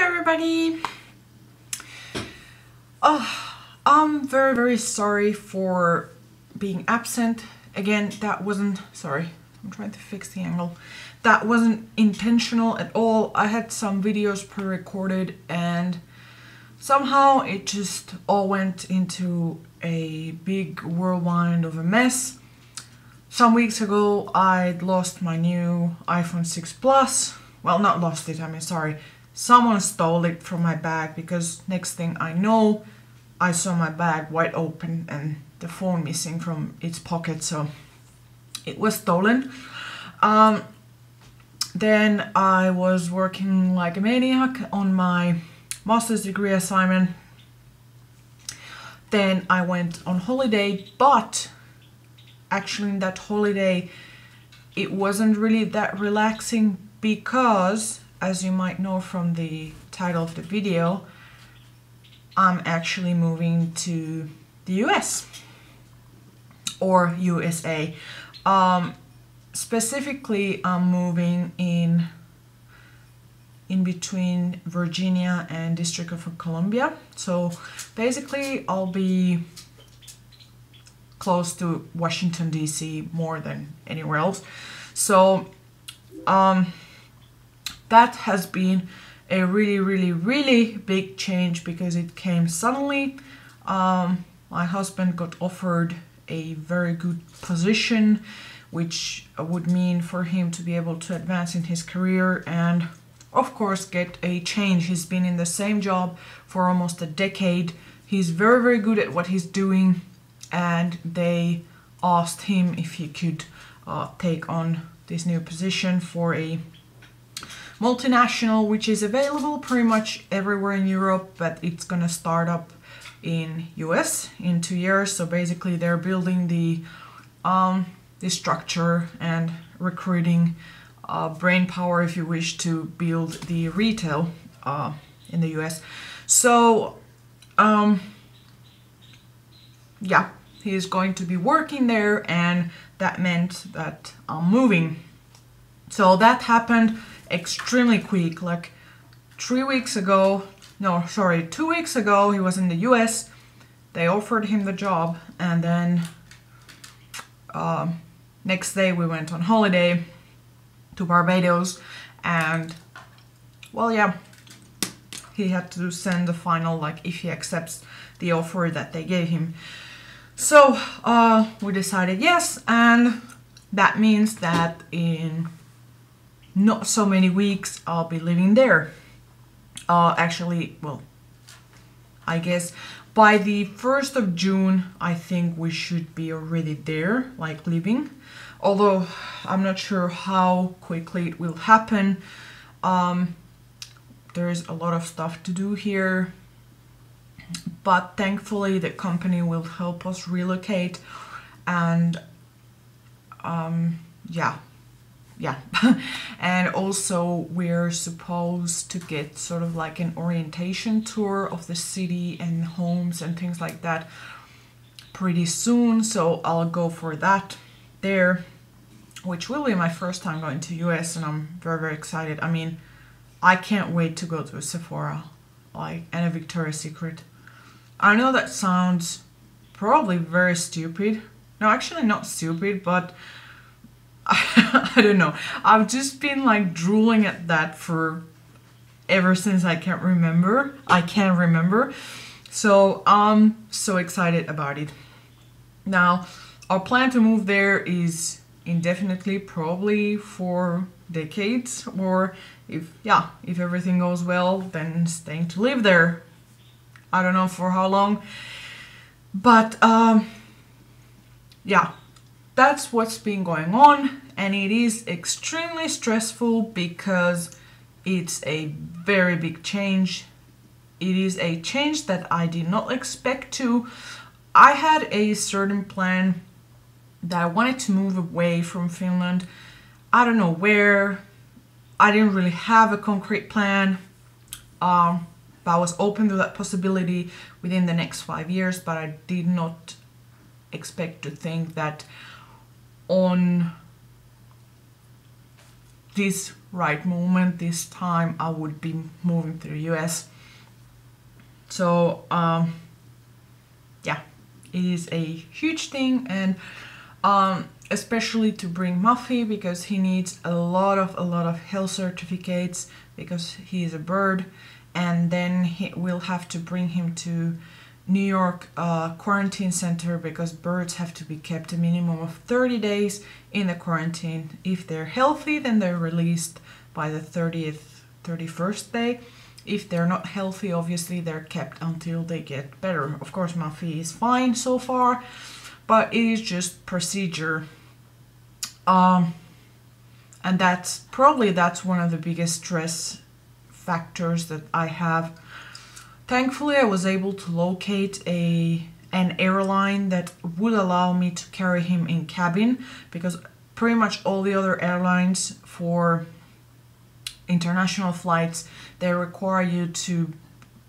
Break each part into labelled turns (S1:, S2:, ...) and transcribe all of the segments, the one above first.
S1: everybody! I'm very sorry for being absent. Again, that wasn't... Sorry, I'm trying to fix the angle. That wasn't intentional at all. I had some videos pre-recorded and somehow it just all went into a big whirlwind of a mess. Some weeks ago, I'd lost my new iPhone 6 Plus. Well, not lost it, I mean, sorry. Someone stole it from my bag because next thing I know, I saw my bag wide open and the phone missing from its pocket, so it was stolen. Then I was working like a maniac on my master's degree assignment. Then I went on holiday, but actually in that holiday it wasn't really that relaxing because, as you might know from the title of the video, I'm actually moving to the US or USA. Specifically, I'm moving in between Virginia and District of Columbia. So basically I'll be close to Washington DC more than anywhere else. So that has been a really big change because it came suddenly. My husband got offered a very good position, which would mean for him to be able to advance in his career and of course get a change. He's been in the same job for almost a decade. He's very good at what he's doing, and they asked him if he could take on this new position for a multinational, which is available pretty much everywhere in Europe, but it's gonna start up in US in 2 years. So basically they're building the structure and recruiting brain power, if you wish, to build the retail in the US. So yeah, he is going to be working there, and that meant that I'm moving. So that happened extremely quick. Like 2 weeks ago, he was in the US. They offered him the job, and then next day we went on holiday to Barbados, and well, yeah, he had to send the final, like, if he accepts the offer that they gave him. So we decided yes, and that means that in not so many weeks I'll be living there. Actually, well, I guess by the 1st of June I think we should be already there, like living, although I'm not sure how quickly it will happen. There's a lot of stuff to do here, but thankfully the company will help us relocate, and yeah. And also we're supposed to get sort of like an orientation tour of the city and homes and things like that pretty soon, so I'll go for that there, which will be my first time going to US, and I'm very excited. I mean, I can't wait to go to a Sephora, like, and a Victoria's Secret. I know that sounds probably very stupid. No, actually not stupid, but I don't know. I've just been like drooling at that for ever since I can remember. So I'm so excited about it. Now, our plan to move there is indefinitely, probably for decades, or if everything goes well, then staying to live there. I don't know for how long, but yeah, that's what's been going on, and it is extremely stressful because it's a very big change. It is a change that I did not expect to. I had a certain plan that I wanted to move away from Finland. I don't know where. I didn't really have a concrete plan. But I was open to that possibility within the next 5 years, but I did not expect to think that on this right moment this time, I would be moving to the US. So yeah, it is a huge thing, and especially to bring Muffy, because he needs a lot of health certificates because he is a bird, and then we'll have to bring him to New York quarantine center, because birds have to be kept a minimum of 30 days in the quarantine. If they're healthy, then they're released by the 31st day. If they're not healthy, obviously they're kept until they get better. Of course, Muffy is fine so far, but it is just procedure. And that's one of the biggest stress factors that I have. Thankfully, I was able to locate an airline that would allow me to carry him in cabin, because pretty much all the other airlines for international flights, they require you to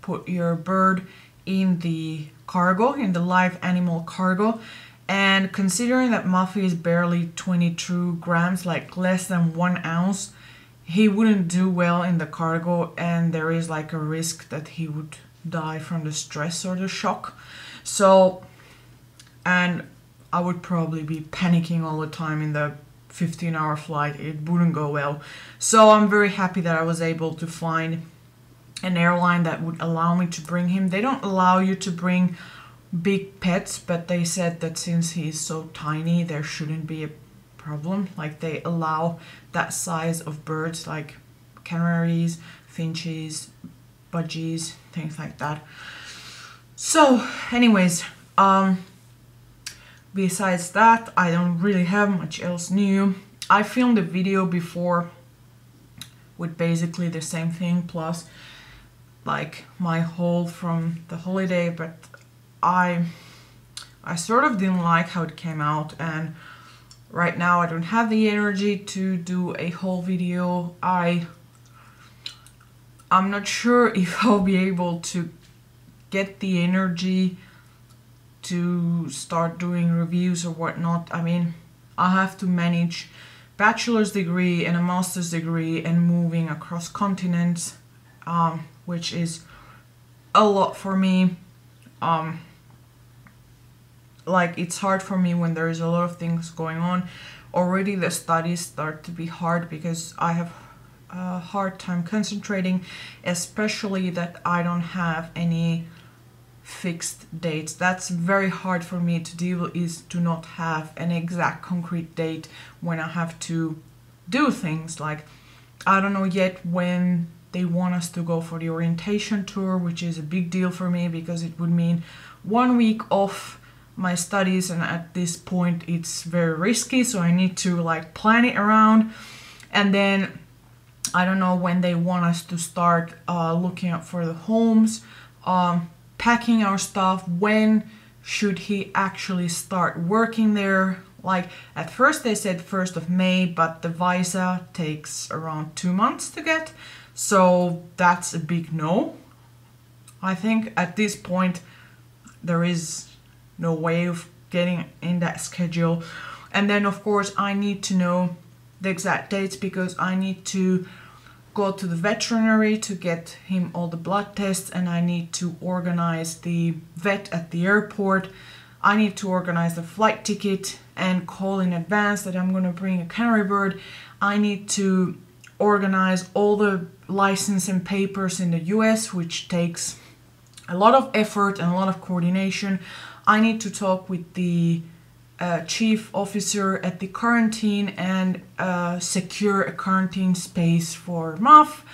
S1: put your bird in the cargo, in the live animal cargo. And considering that Muffy is barely 22 grams, like less than 1 ounce, he wouldn't do well in the cargo, and there is like a risk that he would die from the stress or the shock. So, and I would probably be panicking all the time in the 15-hour flight. It wouldn't go well. So I'm very happy that I was able to find an airline that would allow me to bring him. They don't allow you to bring big pets, but they said that since he's so tiny, there shouldn't be a problem. Like, they allow that size of birds, like canaries, finches, budgies, things like that. So anyways, besides that, I don't really have much else new. I filmed a video before with basically the same thing, plus like my haul from the holiday, but I sort of didn't like how it came out, and right now I don't have the energy to do a whole video. I'm not sure if I'll be able to get the energy to start doing reviews or whatnot. I mean, I have to manage bachelor's degree and a master's degree and moving across continents, which is a lot for me. Like, it's hard for me when there is a lot of things going on. Already the studies start to be hard because I have a hard time concentrating, especially that I don't have any fixed dates. That's very hard for me to deal with, is to not have an exact concrete date when I have to do things. Like, I don't know yet when they want us to go for the orientation tour, which is a big deal for me because it would mean 1 week off my studies, and at this point it's very risky, so I need to like plan it around. And then I don't know when they want us to start looking up for the homes, packing our stuff. When should he actually start working there? Like, at first they said 1st of May, but the visa takes around 2 months to get, so that's a big no. I think at this point there is no way of getting in that schedule. And then of course I need to know the exact dates, because I need to go to the veterinary to get him all the blood tests, and I need to organize the vet at the airport. I need to organize the flight ticket and call in advance that I'm gonna bring a canary bird. I need to organize all the license and papers in the US, which takes a lot of effort and a lot of coordination. I need to talk with the chief officer at the quarantine and secure a quarantine space for Muff.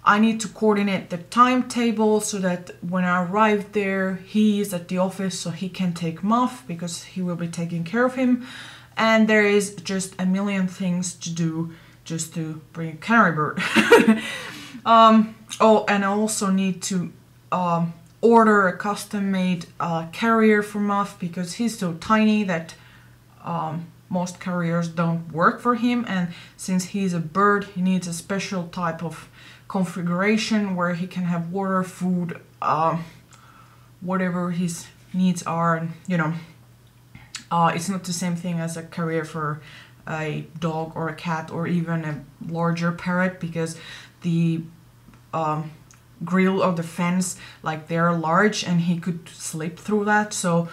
S1: I need to coordinate the timetable so that when I arrive there, he is at the office so he can take Muff, because he will be taking care of him. And there is just a million things to do just to bring a canary bird. Oh, and I also need to order a custom-made carrier for Muff, because he's so tiny that most carriers don't work for him, and since he's a bird, he needs a special type of configuration where he can have water, food, whatever his needs are, and you know, it's not the same thing as a carrier for a dog or a cat or even a larger parrot, because the grill of the fence, like, they're large and he could slip through that. So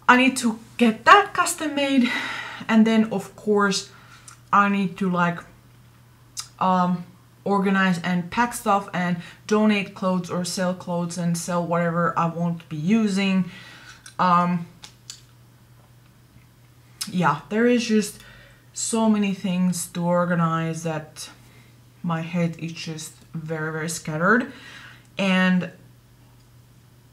S1: I need to get that custom made, and then of course I need to like organize and pack stuff and donate clothes or sell clothes and sell whatever I won't be using. Yeah, there is just so many things to organize that my head is just very, very scattered, and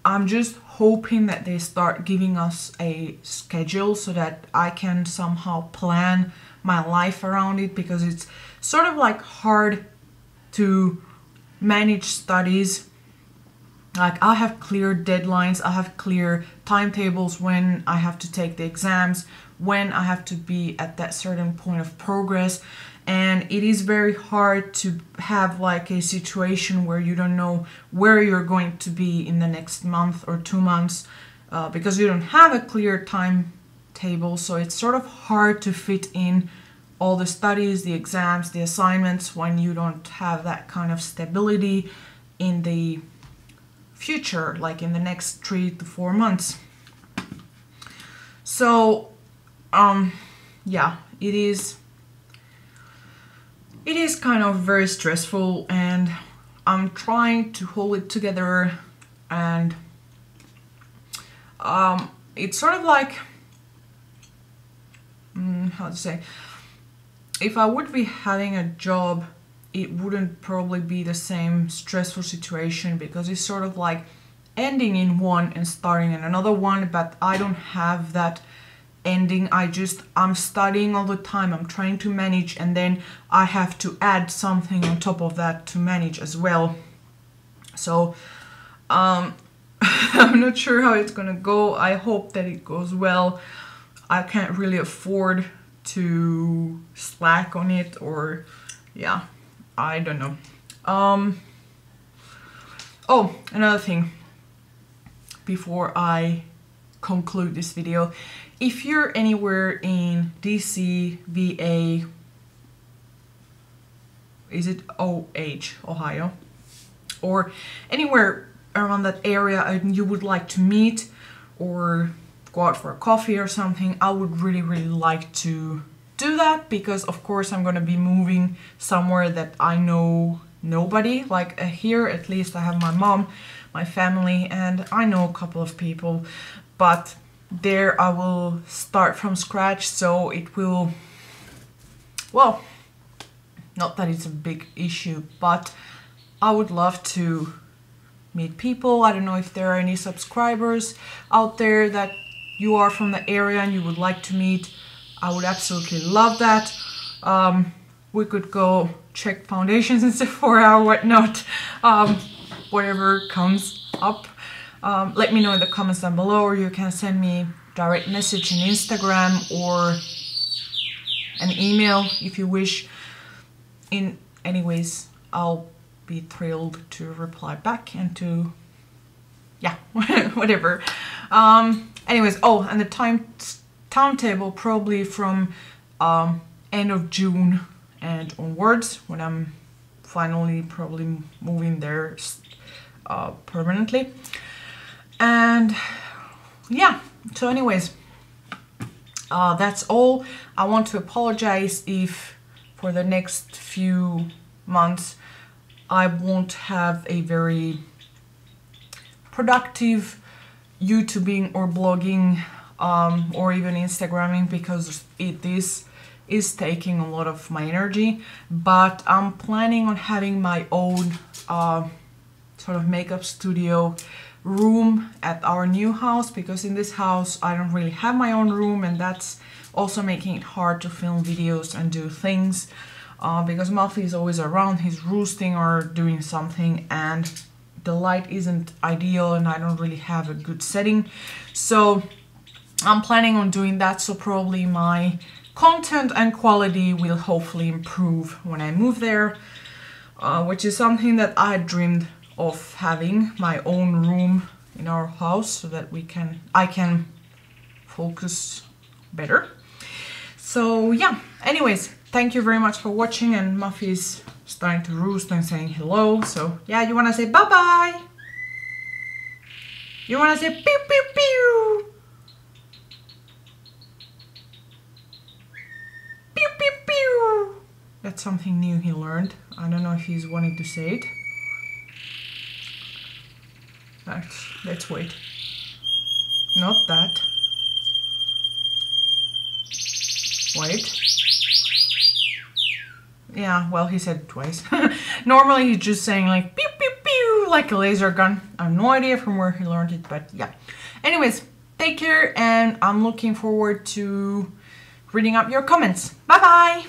S1: I'm just hoping that they start giving us a schedule so that I can somehow plan my life around it, because it's sort of like hard to manage studies. Like, I have clear deadlines, I have clear timetables when I have to take the exams, when I have to be at that certain point of progress, and it is very hard to have like a situation where you don't know where you're going to be in the next month or 2 months, because you don't have a clear timetable. So it's sort of hard to fit in all the studies, the exams, the assignments when you don't have that kind of stability in the future, like in the next 3 to 4 months. So yeah, it is kind of very stressful, and I'm trying to hold it together, and it's sort of like, how to say, if I would be having a job, it wouldn't probably be the same stressful situation, because it's sort of like ending in one and starting in another one, but I don't have that ending. I'm studying all the time, I'm trying to manage, and then I have to add something on top of that to manage as well. So I'm not sure how it's gonna go. I hope that it goes well. I can't really afford to slack on it, or yeah, I don't know. Oh, another thing before I conclude this video. If you're anywhere in DC, VA, is it OH, Ohio, or anywhere around that area and you would like to meet or go out for a coffee or something, I would really, really like to do that, because of course I'm gonna be moving somewhere that I know nobody. Like here at least I have my mom, my family, and I know a couple of people, but there I will start from scratch. So it will, well, not that it's a big issue, but I would love to meet people. I don't know if there are any subscribers out there that you are from the area and you would like to meet. I would absolutely love that. We could go check foundations in Sephora or whatnot, whatever comes up. Let me know in the comments down below, or you can send me direct message on Instagram or an email if you wish. In anyways, I'll be thrilled to reply back and to, yeah, whatever. Anyways, oh, and the timetable probably from end of June and onwards, when I'm finally probably moving there permanently. And yeah, so anyways, that's all. I want to apologize if for the next few months I won't have a very productive YouTubing or blogging or even Instagramming, because it is taking a lot of my energy. But I'm planning on having my own sort of makeup studio room at our new house, because in this house I don't really have my own room, and that's also making it hard to film videos and do things, because Muffy is always around, he's roosting or doing something, and the light isn't ideal and I don't really have a good setting. So I'm planning on doing that, so probably my content and quality will hopefully improve when I move there, which is something that I dreamed of, having my own room in our house so that I can focus better. So yeah, anyways, thank you very much for watching, and Muffy's starting to roost and saying hello. So yeah, you wanna say bye-bye? You wanna say pew pew pew? Pew pew pew! That's something new he learned. I don't know if he's wanting to say it. Let's wait. Not that. Wait. Yeah, well, he said it twice. Normally he's just saying like pew pew pew like a laser gun. I have no idea from where he learned it, but yeah. Anyways, take care, and I'm looking forward to reading up your comments. Bye bye!